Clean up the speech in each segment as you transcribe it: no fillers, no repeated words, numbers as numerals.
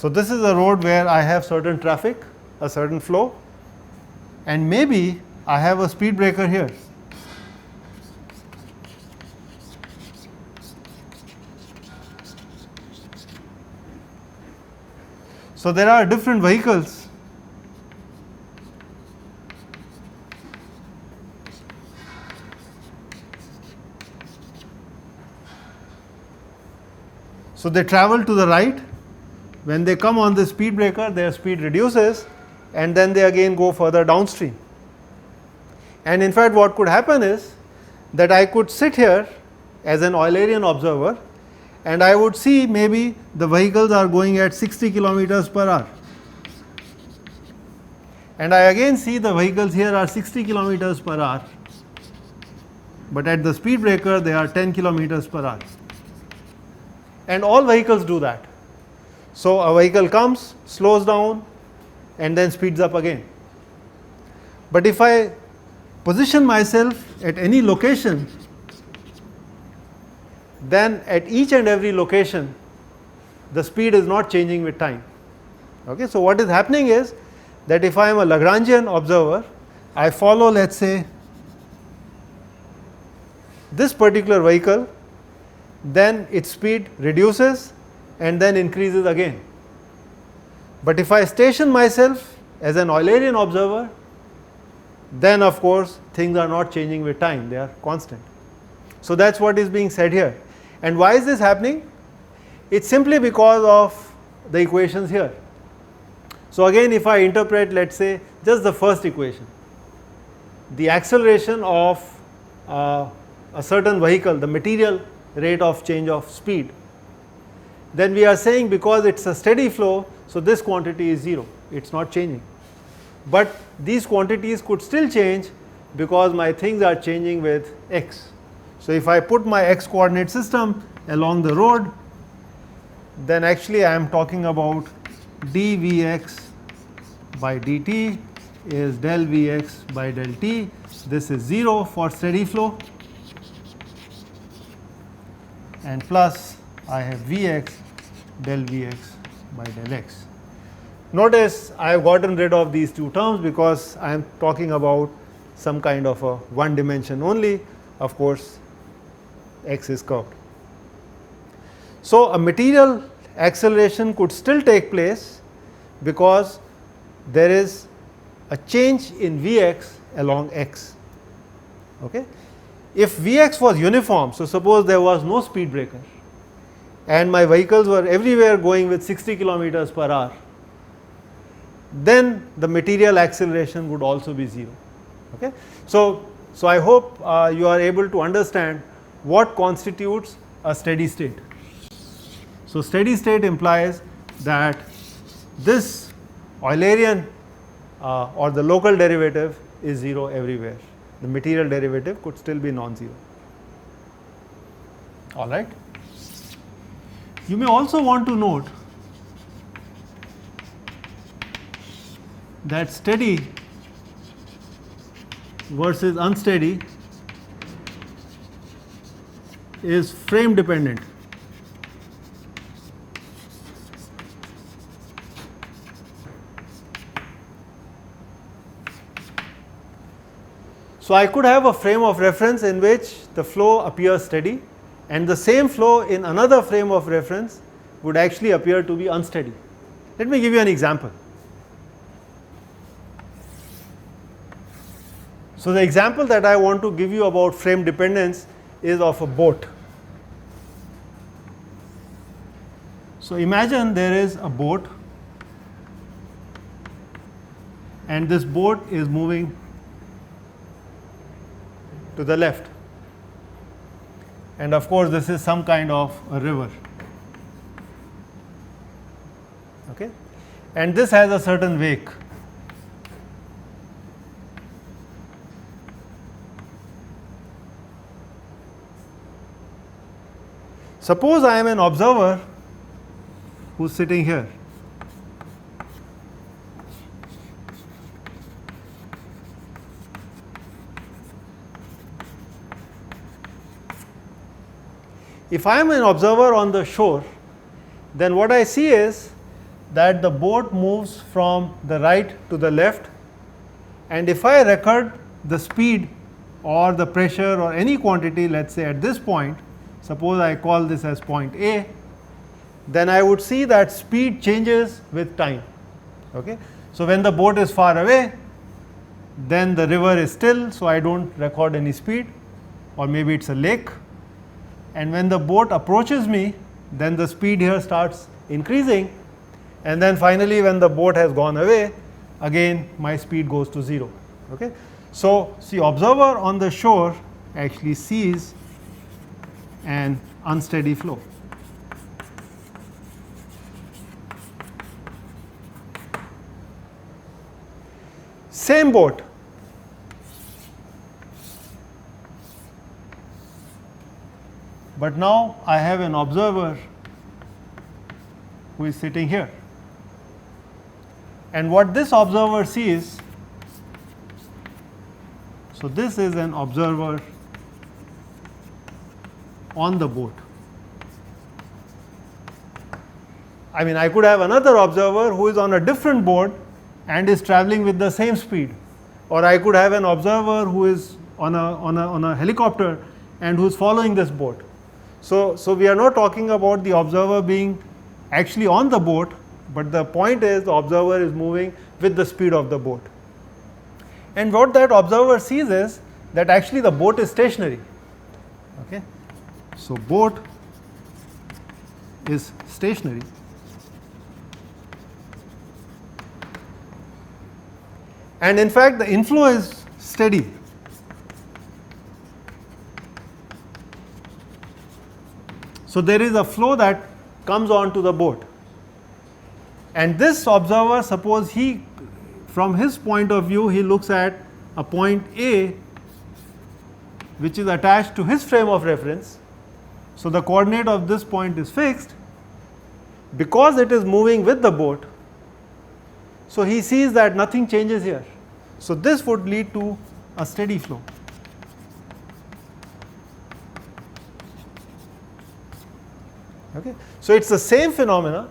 So, this is a road where I have certain traffic, a certain flow, and maybe I have a speed breaker here. So, there are different vehicles so they travel to the right. When they come on the speed breaker, their speed reduces and then they again go further downstream. And in fact, what could happen is that I could sit here as an Eulerian observer and I would see maybe the vehicles are going at 60 kilometers per hour. And I again see the vehicles here are 60 kilometers per hour, but at the speed breaker they are 10 kilometers per hour. And all vehicles do that. So, a vehicle comes, slows down and then speeds up again. But if I position myself at any location, then at each and every location the speed is not changing with time. Okay? So, what is happening is that if I am a Lagrangian observer, I follow, let us say, this particular vehicle, then its speed reduces and then increases again. But if I station myself as an Eulerian observer, then of course things are not changing with time, they are constant. So, that is what is being said here. And why is this happening? It is simply because of the equations here. So, again if I interpret, let us say, just the first equation, the acceleration of a certain vehicle, the material rate of change of speed, then we are saying because it is a steady flow, so this quantity is 0, it is not changing. But these quantities could still change because my things are changing with x. So, if I put my x coordinate system along the road, then actually I am talking about dvx by dt is del vx by del t. This is 0 for steady flow, and plus I have Vx del Vx by del x. Notice I have gotten rid of these two terms because I am talking about some kind of a one dimension only. Of course, x is curved. So, a material acceleration could still take place because there is a change in Vx along x. Okay? If Vx was uniform, so suppose there was no speed breaker and my vehicles were everywhere going with 60 kilometers per hour, then the material acceleration would also be 0. Okay? So, I hope you are able to understand what constitutes a steady state. So, steady state implies that this Eulerian or the local derivative is 0 everywhere. The material derivative could still be non-zero. All right. You may also want to note that steady versus unsteady is frame dependent. So, I could have a frame of reference in which the flow appears steady and the same flow in another frame of reference would actually appear to be unsteady. Let me give you an example. So, the example that I want to give you about frame dependence is of a boat. So, imagine there is a boat and this boat is moving to the left, and of course this is some kind of a river, okay, and this has a certain wake. Suppose I am an observer who is sitting here. If I am an observer on the shore, then what I see is that the boat moves from the right to the left, and if I record the speed or the pressure or any quantity, let us say at this point, suppose I call this as point A, then I would see that speed changes with time. Okay. So, when the boat is far away, then the river is still, so I do not record any speed, or maybe it is a lake, and when the boat approaches me, then the speed here starts increasing, and then finally when the boat has gone away, again my speed goes to 0. Okay. So, see, observer on the shore actually sees an unsteady flow. Same boat, but now I have an observer who is sitting here, and what this observer sees, so this is an observer on the boat. I mean, I could have another observer who is on a different boat and is traveling with the same speed, or I could have an observer who is on a helicopter and who is following this boat. So, we are not talking about the observer being actually on the boat, but the point is the observer is moving with the speed of the boat. And what that observer sees is that actually the boat is stationary. Okay. So, boat is stationary. And in fact, the inflow is steady. So, there is a flow that comes onto the boat, and this observer, suppose he, from his point of view, he looks at a point A which is attached to his frame of reference. So, the coordinate of this point is fixed because it is moving with the boat. So, he sees that nothing changes here. So, this would lead to a steady flow. Okay. So, it is the same phenomena,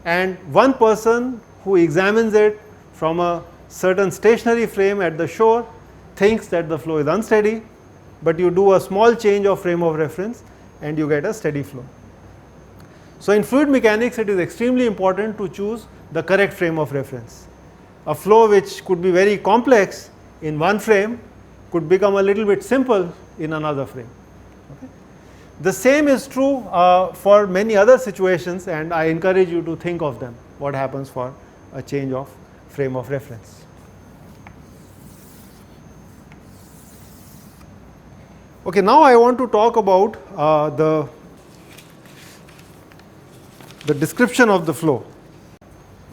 and one person who examines it from a certain stationary frame at the shore thinks that the flow is unsteady, but you do a small change of frame of reference and you get a steady flow. So, in fluid mechanics, it is extremely important to choose the correct frame of reference. A flow which could be very complex in one frame could become a little bit simple in another frame. Okay. The same is true for many other situations, and I encourage you to think of them, what happens for a change of frame of reference. Okay, now I want to talk about the description of the flow.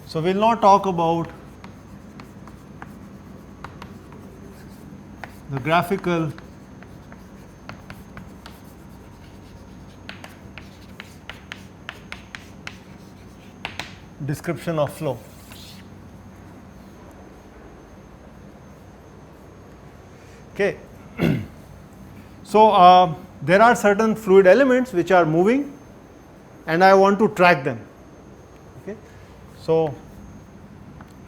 So, we will not talk about the graphical description of flow. Okay. So, there are certain fluid elements which are moving and I want to track them. Okay. So,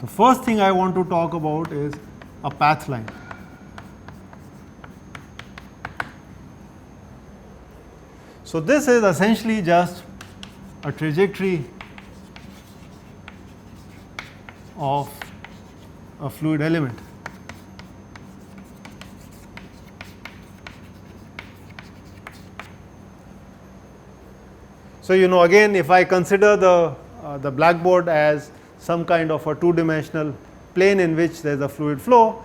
the first thing I want to talk about is a path line. So, this is essentially just a trajectory of a fluid element. So, you know, again, if I consider the blackboard as some kind of a two-dimensional plane in which there is a fluid flow,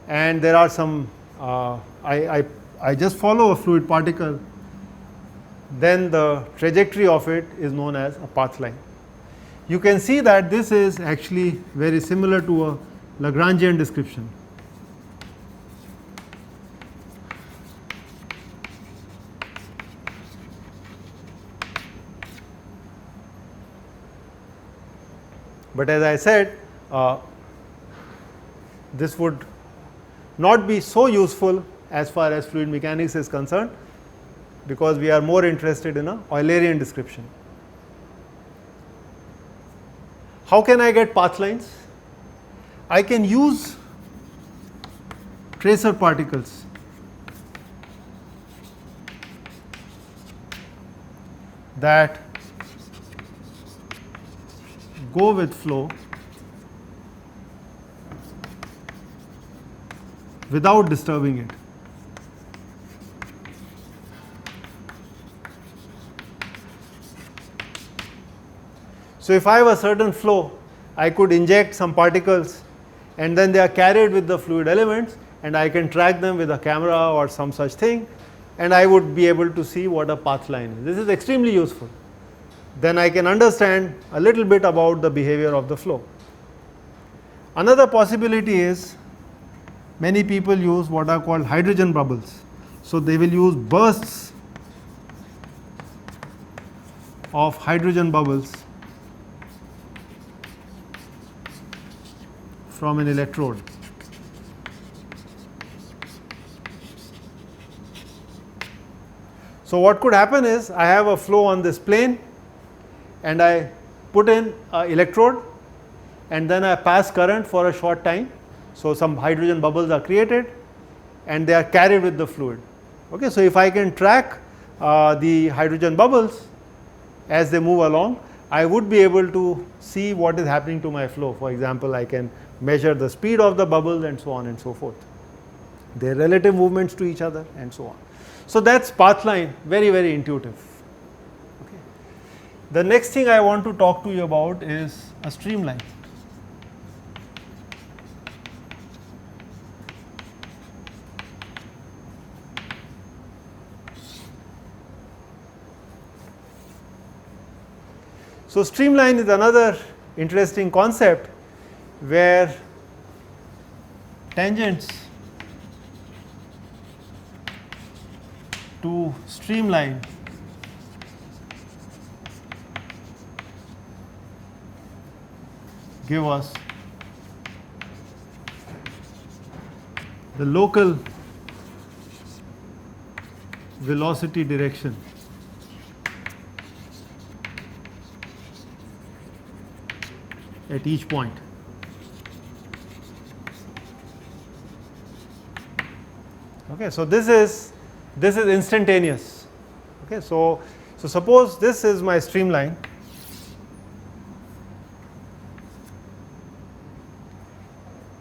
and there are some I just follow a fluid particle, then the trajectory of it is known as a path line. You can see that this is actually very similar to a Lagrangian description. But as I said, this would not be so useful as far as fluid mechanics is concerned, because we are more interested in a Eulerian description. How can I get path lines? I can use tracer particles that go with flow without disturbing it. So if I have a certain flow, I could inject some particles and then they are carried with the fluid elements and I can track them with a camera or some such thing and I would be able to see what a path line is. This is extremely useful. Then I can understand a little bit about the behavior of the flow. Another possibility is many people use what are called hydrogen bubbles. So they will use bursts of hydrogen bubbles from an electrode. So what could happen is I have a flow on this plane and I put in an electrode and then I pass current for a short time. So some hydrogen bubbles are created and they are carried with the fluid. Okay, so if I can track the hydrogen bubbles as they move along, I would be able to see what is happening to my flow. For example, I can measure the speed of the bubbles and so on and so forth, their relative movements to each other and so on. So that's path line, very, very intuitive. Okay. The next thing I want to talk to you about is a streamline. So streamline is another interesting concept where tangents to streamline give us the local velocity direction at each point. Okay, so this is instantaneous. Okay, so suppose this is my streamline,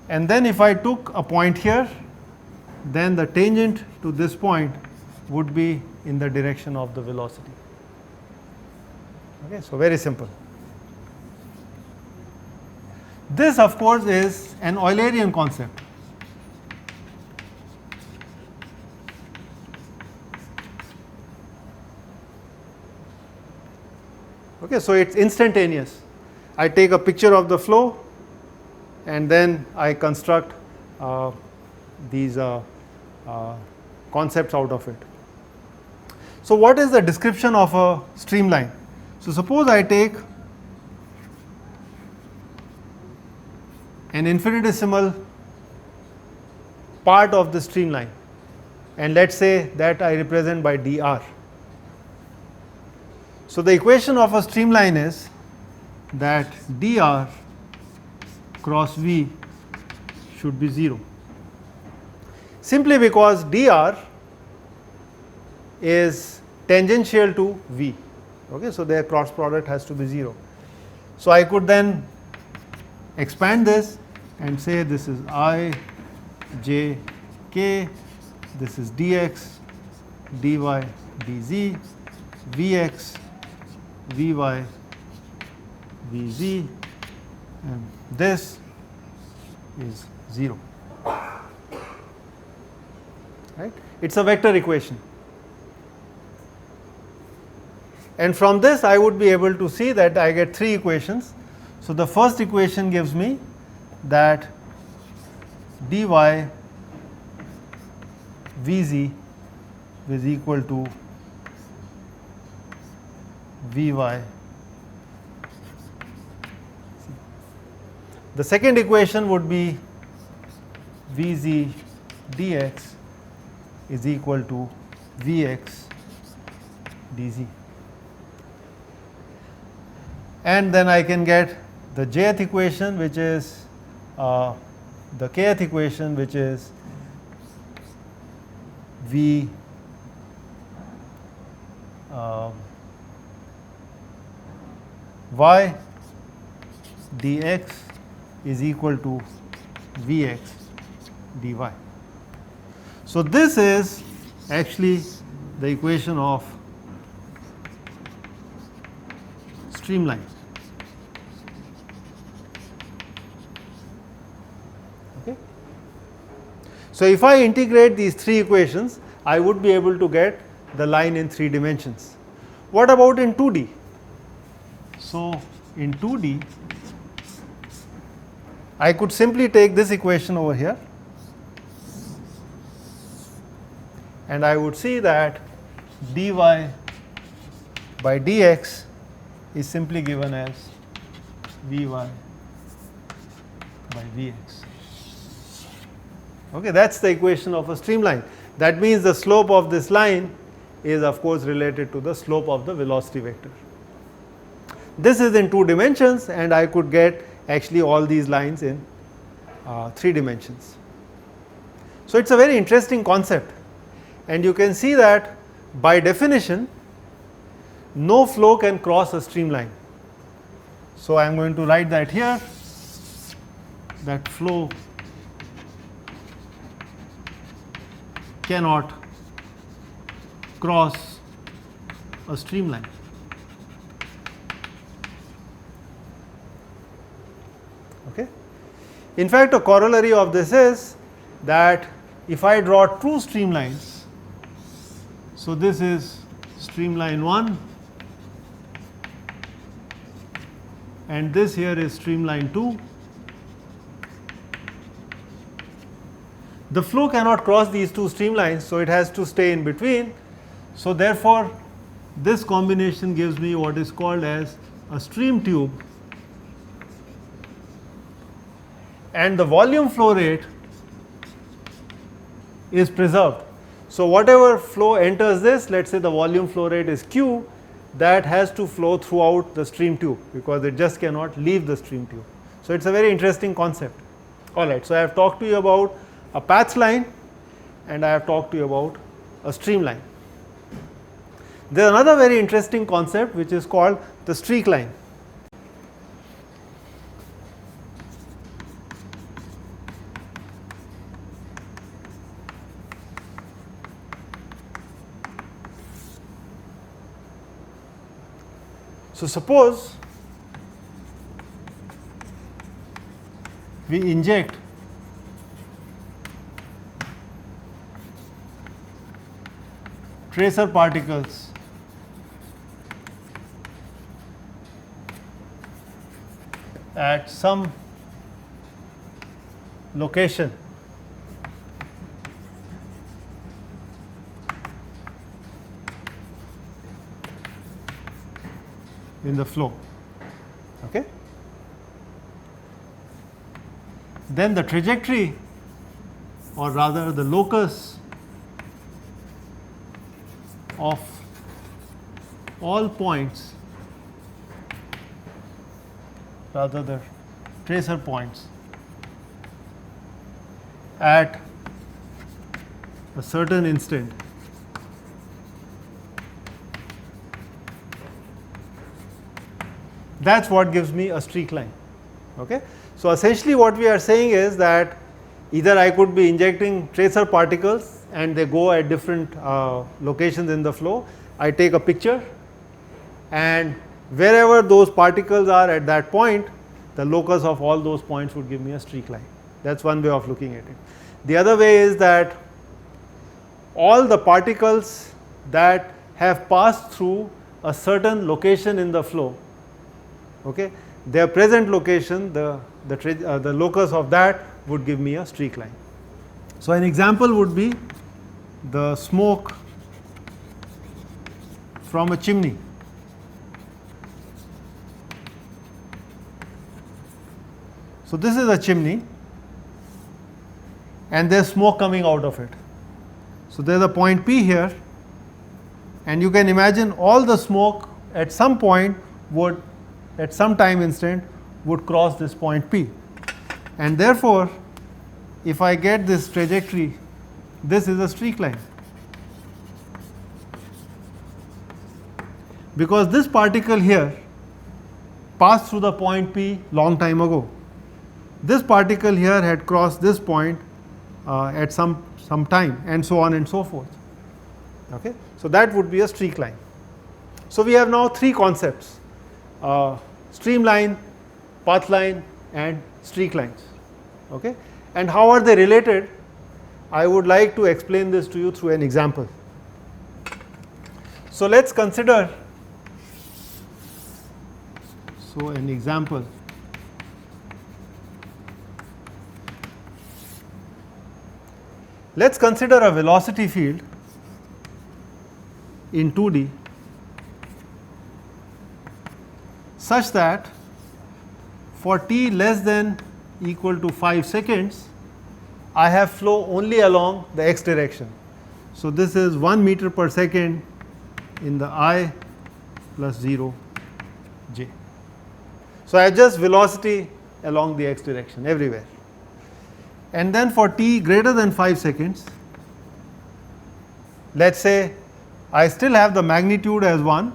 and then if I took a point here, then the tangent to this point would be in the direction of the velocity. Okay, so very simple. This of course is an Eulerian concept. Okay, so it's instantaneous. I take a picture of the flow and then I construct these concepts out of it. So what is the description of a streamline? So suppose I take an infinitesimal part of the streamline and let's say that I represent by dr. So the equation of a streamline is that dr cross v should be 0, simply because dr is tangential to v. Okay, so their cross product has to be 0. So I could then expand this and say this is I, j, k, this is dx, dy, dz, vx, vy, vz, and this is 0. Right? It's a vector equation. And from this I would be able to see that I get 3 equations. So the first equation gives me that dy vz is equal to vy. The second equation would be vz dx is equal to vx dz. And then I can get the jth equation, which is the kth equation, which is V y dx is equal to Vx dy. So this is actually the equation of streamline. Okay. So if I integrate these three equations, I would be able to get the line in 3 dimensions. What about in 2D? So in 2D, I could simply take this equation over here, and I would see that dy by dx is simply given as Vy by Vx. Okay, that's the equation of a streamline. That means the slope of this line is of course related to the slope of the velocity vector. This is in 2 dimensions, and I could get actually all these lines in 3 dimensions. So it's a very interesting concept, and you can see that by definition no flow can cross a streamline. So I am going to write that here, that flow cannot cross a streamline. Okay. In fact, a corollary of this is that if I draw two streamlines, so this is streamline 1 and this here is streamline 2, the flow cannot cross these two streamlines, so it has to stay in between. So therefore, this combination gives me what is called as a stream tube, and the volume flow rate is preserved. So whatever flow enters this, let us say the volume flow rate is Q, that has to flow throughout the stream tube because it just cannot leave the stream tube. So it's a very interesting concept. Alright, so I have talked to you about a path line and I have talked to you about a streamline. There is another very interesting concept which is called the streak line. So suppose we inject tracer particles at some location in the flow. Okay. Then the trajectory, or rather the locus of all points, rather the tracer points at a certain instant that's what gives me a streak line. Okay. So essentially what we are saying is that either I could be injecting tracer particles and they go at different locations in the flow. I take a picture and wherever those particles are at that point, the locus of all those points would give me a streak line. That is one way of looking at it. The other way is that all the particles that have passed through a certain location in the flow, okay, their present location, the locus of that would give me a streak line. So an example would be the smoke from a chimney. So this is a chimney and there is smoke coming out of it. So there is a point P here, and you can imagine all the smoke at some point would, at some time instant, would cross this point P. And therefore, if I get this trajectory, this is a streak line. Because this particle here passed through the point P long time ago. This particle here had crossed this point at some time, and so on and so forth. Okay? So that would be a streak line. So we have now three concepts: streamline, path line, and streak lines. Okay? And how are they related? I would like to explain this to you through an example. So let's consider an example. Let's consider a velocity field in 2D such that for t less than equal to 5 seconds, I have flow only along the x direction. So this is 1 meter per second in the I plus 0 j. So I have just velocity along the x direction everywhere. And then for t greater than 5 seconds, let's say I still have the magnitude as 1,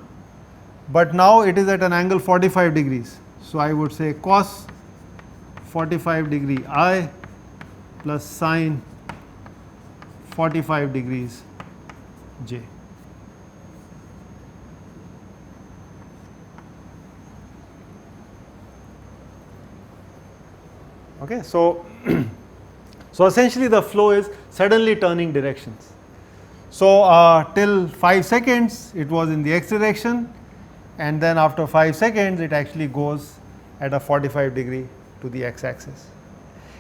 but now it is at an angle 45 degrees. So I would say cos 45 degree I plus sine 45 degrees j. Okay, so essentially the flow is suddenly turning directions. So till 5 seconds it was in the x direction, and then after 5 seconds it actually goes at a 45 degree to the x axis.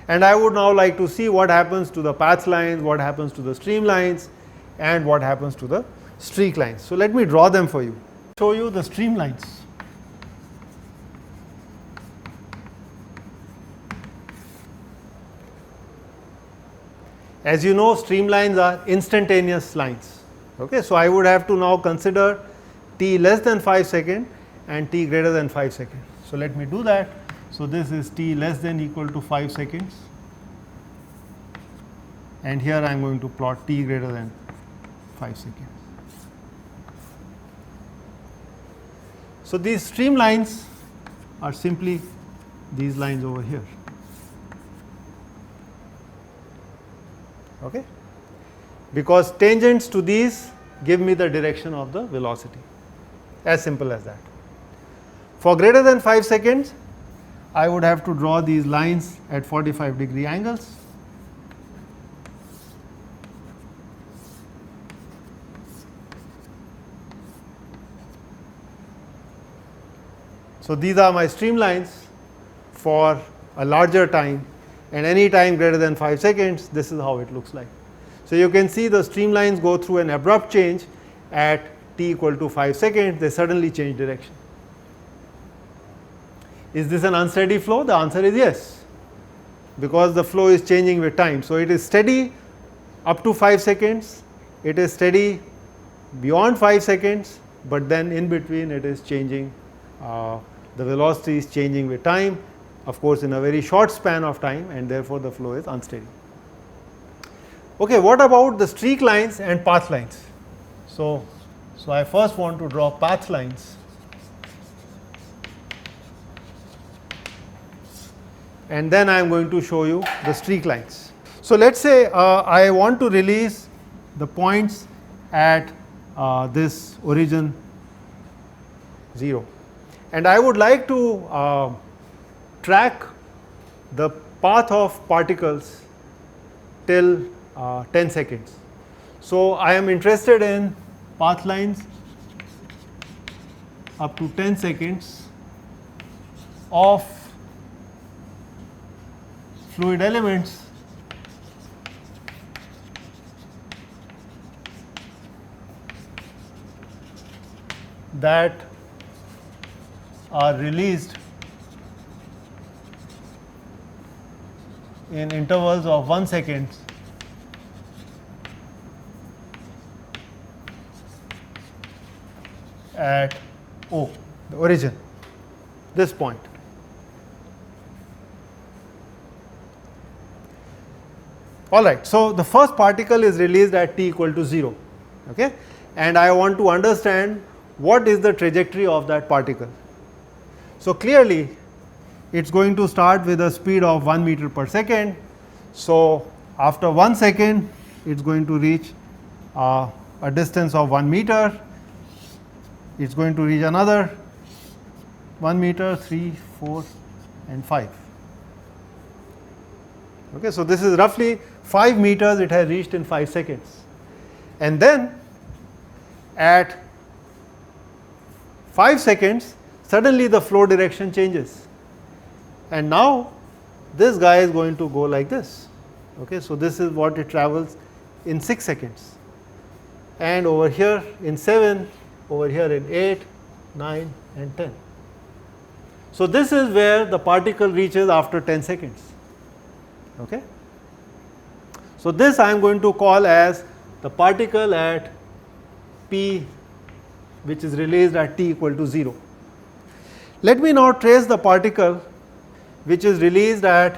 And I would now like to see what happens to the path lines, what happens to the streamlines, and what happens to the streak lines. So let me draw them for you. Show you the streamlines. As you know, streamlines are instantaneous lines. Okay, so I would have to now consider t less than 5 seconds and t greater than 5 seconds. So let me do that. So this is t less than equal to 5 seconds, and here I am going to plot t greater than 5 seconds. So these streamlines are simply these lines over here. Okay? Because tangents to these give me the direction of the velocity, as simple as that. For greater than 5 seconds, I would have to draw these lines at 45 degree angles. So these are my streamlines for a larger time, and any time greater than 5 seconds, this is how it looks like. So you can see the streamlines go through an abrupt change at t equal to 5 seconds, they suddenly change direction. Is this an unsteady flow? The answer is yes, because the flow is changing with time. So it is steady up to 5 seconds, it is steady beyond 5 seconds, but then in between it is changing, the velocity is changing with time, of course in a very short span of time, and therefore the flow is unsteady. Okay, what about the streak lines and path lines? So I first want to draw path lines. And then I am going to show you the streak lines. So let us say I want to release the points at this origin 0, and I would like to track the path of particles till 10 seconds. So I am interested in path lines up to 10 seconds of fluid elements that are released in intervals of 1 second at O, the origin, this point. Alright, so the first particle is released at t equal to 0, okay, and I want to understand what is the trajectory of that particle. So clearly it is going to start with a speed of 1 meter per second. So after 1 second it is going to reach a distance of 1 meter, it is going to reach another 1 meter, 3, 4 and 5. Okay, so this is roughly 5 meters it has reached in 5 seconds. And then at 5 seconds suddenly the flow direction changes, and now this guy is going to go like this. Okay, so this is what it travels in 6 seconds, and over here in 7, over here in 8, 9 and 10. So this is where the particle reaches after 10 seconds. Okay. So this I am going to call as the particle at p, which is released at t equal to 0. Let me now trace the particle which is released at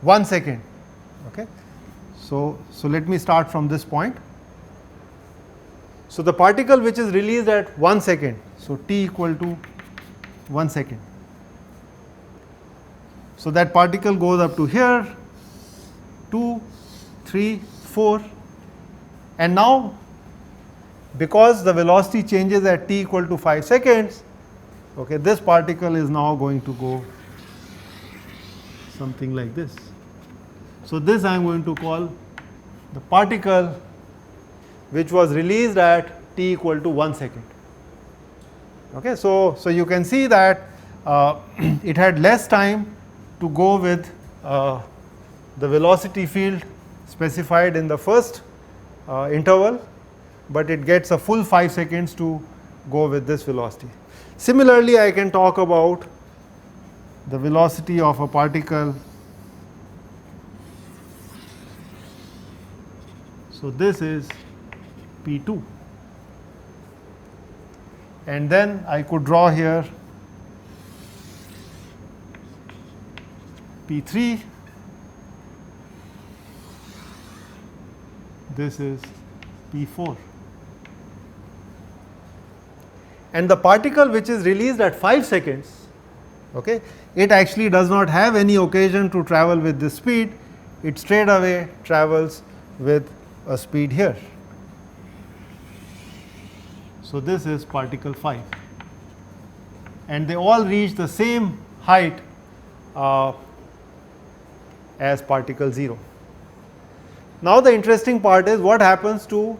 1 second. Okay. So let me start from this point. So the particle which is released at 1 second, so t equal to 1 second. So that particle goes up to here, 2, 3, 4, and now because the velocity changes at t equal to 5 seconds, okay, this particle is now going to go something like this. So this I am going to call the particle which was released at t equal to 1 second. Okay, so you can see that it had less time to go with the velocity field specified in the first interval, but it gets a full 5 seconds to go with this velocity. Similarly, I can talk about the velocity of a particle. So this is p2, and then I could draw here p3, this is p4, and the particle which is released at 5 seconds, okay, it actually does not have any occasion to travel with this speed, it straight away travels with a speed here. So this is particle 5, and they all reach the same height as particle 0. Now the interesting part is what happens to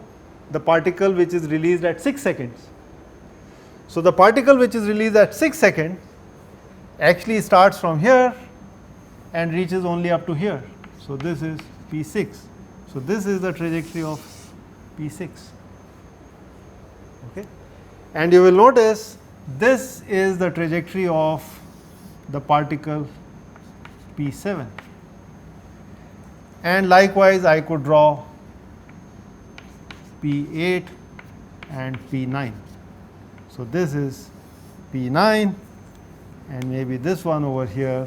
the particle which is released at 6 seconds. So the particle which is released at 6 seconds actually starts from here and reaches only up to here. So this is p6. So this is the trajectory of p6. Okay, and you will notice this is the trajectory of the particle p7, and likewise I could draw p8 and p9. So this is p9, and maybe this one over here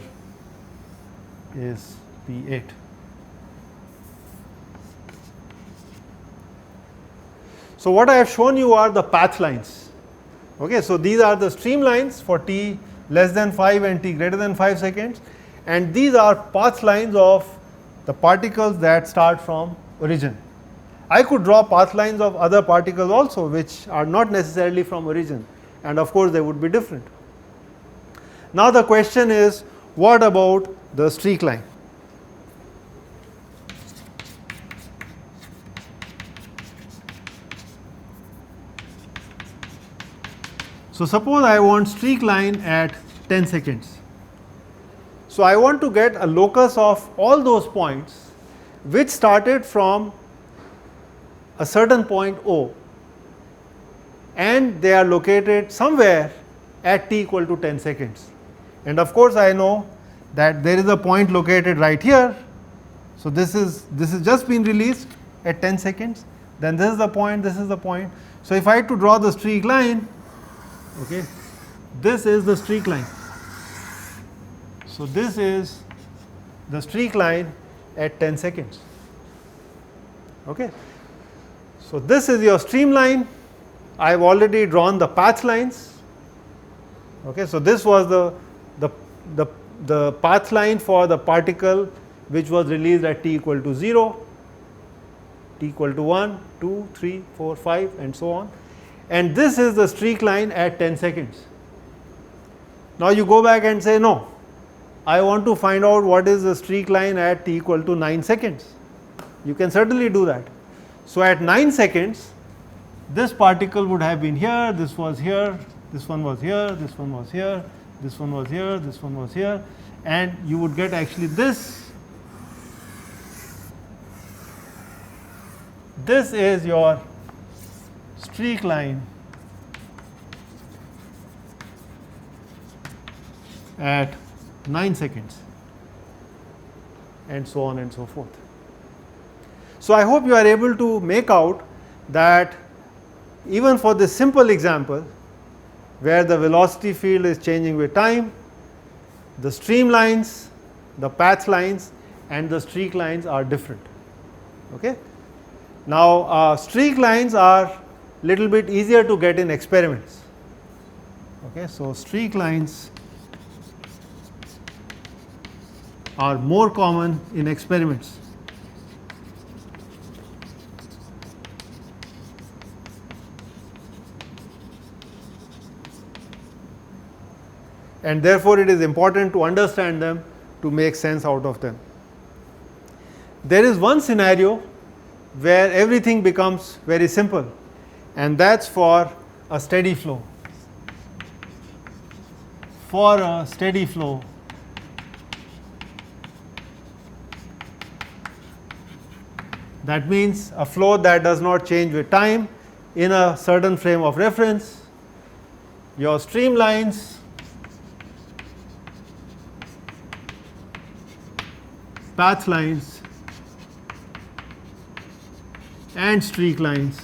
is p8. So what I have shown you are the path lines. Okay, so these are the streamlines for t less than 5 and t greater than 5 seconds, and these are path lines of the particles that start from origin. I could draw path lines of other particles also which are not necessarily from origin, and of course they would be different. Now the question is, what about the streak line? So suppose I want streak line at 10 seconds. So I want to get a locus of all those points which started from a certain point O, and they are located somewhere at t equal to 10 seconds. And of course I know that there is a point located right here. So this is just been released at 10 seconds, then this is the point, this is the point. So if I had to draw the streak line, okay, this is the streak line. So this is the streak line, at 10 seconds. Okay. So, this is your streamline. I have already drawn the path lines. Okay. So, this was the path line for the particle which was released at t equal to 0, t equal to 1, 2, 3, 4, 5 and so on, and this is the streak line at 10 seconds. Now, you go back and say, no, I want to find out what is the streak line at t equal to 9 seconds. You can certainly do that. So, at 9 seconds, this particle would have been here, this was here, this one was here, this one was here, this one was here, this one was here, and you would get actually this. This is your streak line at 9 seconds, and so on and so forth. So, I hope you are able to make out that even for this simple example where the velocity field is changing with time, the streamlines, the path lines and the streak lines are different. Okay. Now, streak lines are little bit easier to get in experiments. Okay. So, streak lines are more common in experiments. And therefore, it is important to understand them to make sense out of them. There is one scenario where everything becomes very simple, and that is for a steady flow. For a steady flow, that means a flow that does not change with time in a certain frame of reference, your streamlines path lines and streak lines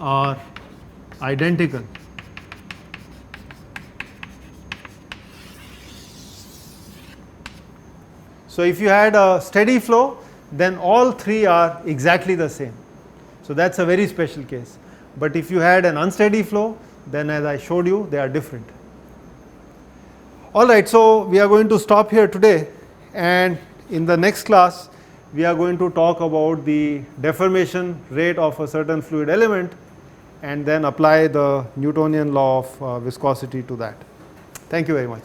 are identical. So, if you had a steady flow, then all three are exactly the same. So, that is a very special case. But if you had an unsteady flow, then as I showed you, they are different. All right, so we are going to stop here today, and in the next class we are going to talk about the deformation rate of a certain fluid element and then apply the Newtonian law of viscosity to that. Thank you very much.